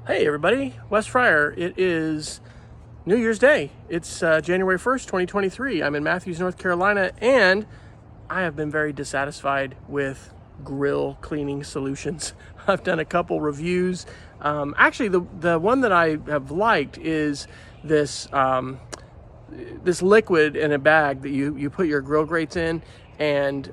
Hey everybody, Wes Fryer. It is New Year's Day. It's January 1st, 2023. I'm in Matthews, North Carolina, and I have been very dissatisfied with grill cleaning solutions. I've done a couple reviews. Actually, the one that I have liked is this this liquid in a bag that you put your grill grates in, and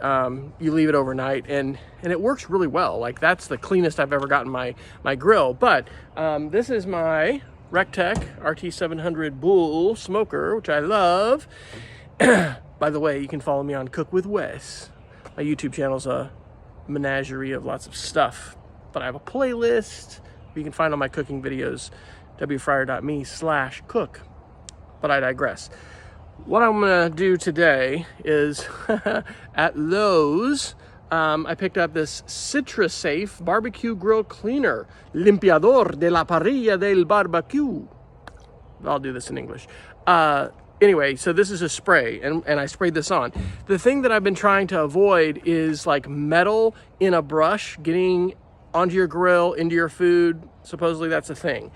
you leave it overnight, and it works really well. Like, that's the cleanest I've ever gotten my grill. But this is my Rectech RT700 Bull smoker, which I love. By the way, you can follow me on Cook with Wes. My YouTube channel's a menagerie of lots of stuff, but I have a playlist you can find all my cooking videos, wfryer.me/cook. But I digress. What I'm gonna do today is at Lowe's, I picked up this CitruSafe BBQ Grill Cleaner, Limpiador de la Parrilla del Barbecue. I'll do this in English. Anyway, so this is a spray, and I sprayed this on. The thing that I've been trying to avoid is like metal in a brush getting onto your grill, into your food. Supposedly that's a thing,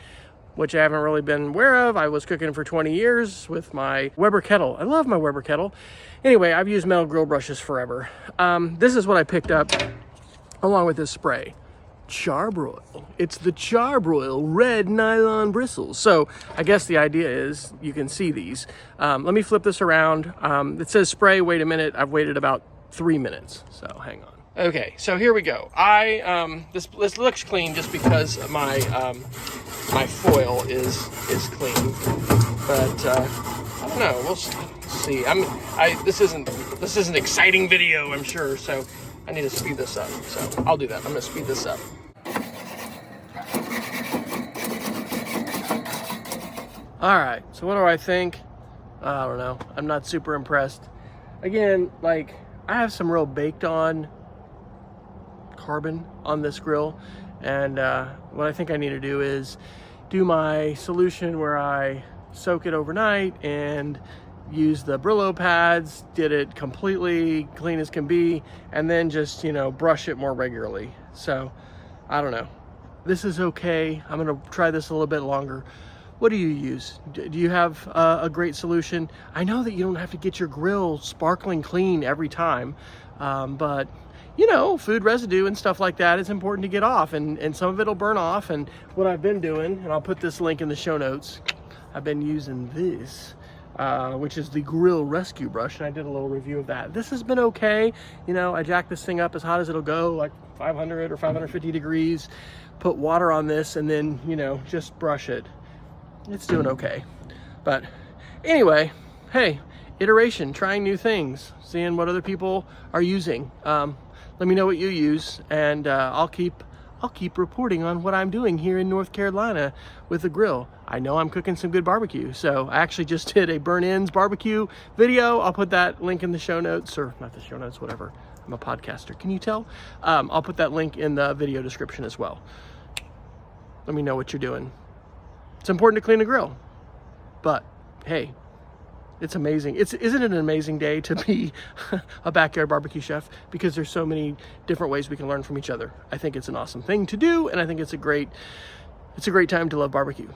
which I haven't really been aware of. I was cooking for 20 years with my Weber kettle. I love my Weber kettle. Anyway, I've used metal grill brushes forever. This is what I picked up along with this spray. Char-Broil. It's the Char-Broil Red Nylon Bristles. So I guess the idea is you can see these. Let me flip this around. It says spray, wait a minute. I've waited about 3 minutes, so hang on. Okay, so here we go. This looks clean just because my my foil is clean, but I don't know. We'll see. This is an exciting video, I'm sure. So I need to speed this up. So I'll do that. I'm gonna speed this up. All right. So what do I think? I don't know. I'm not super impressed. Again, like, I have some real baked on carbon on this grill, and what I think I need to do is do my solution where I soak it overnight and use the Brillo pads, did it completely clean as can be, and then just, brush it more regularly. So I don't know. This is okay. I'm gonna try this a little bit longer. What do you use? Do you have a great solution? I know that you don't have to get your grill sparkling clean every time, but food residue and stuff like that is important to get off, and some of it'll burn off. And what I've been doing, and I'll put this link in the show notes, I've been using this, which is the Grill Rescue Brush, and I did a little review of that. This has been okay. I jack this thing up as hot as it'll go, like 500 or 550 degrees, put water on this, and then, just brush it. It's doing okay. But anyway, hey, iteration, trying new things, seeing what other people are using. Let me know what you use, and I'll keep reporting on what I'm doing here in North Carolina with the grill. I know I'm cooking some good barbecue, so I actually just did a burn-ins barbecue video. I'll put that link in the show notes, or not the show notes, whatever. I'm a podcaster, can you tell? I'll put that link in the video description as well. Let me know what you're doing. It's important to clean a grill, but hey, it's amazing. Isn't it an amazing day to be a backyard barbecue chef? Because there's so many different ways we can learn from each other. I think it's an awesome thing to do, and I think it's a great time to love barbecue.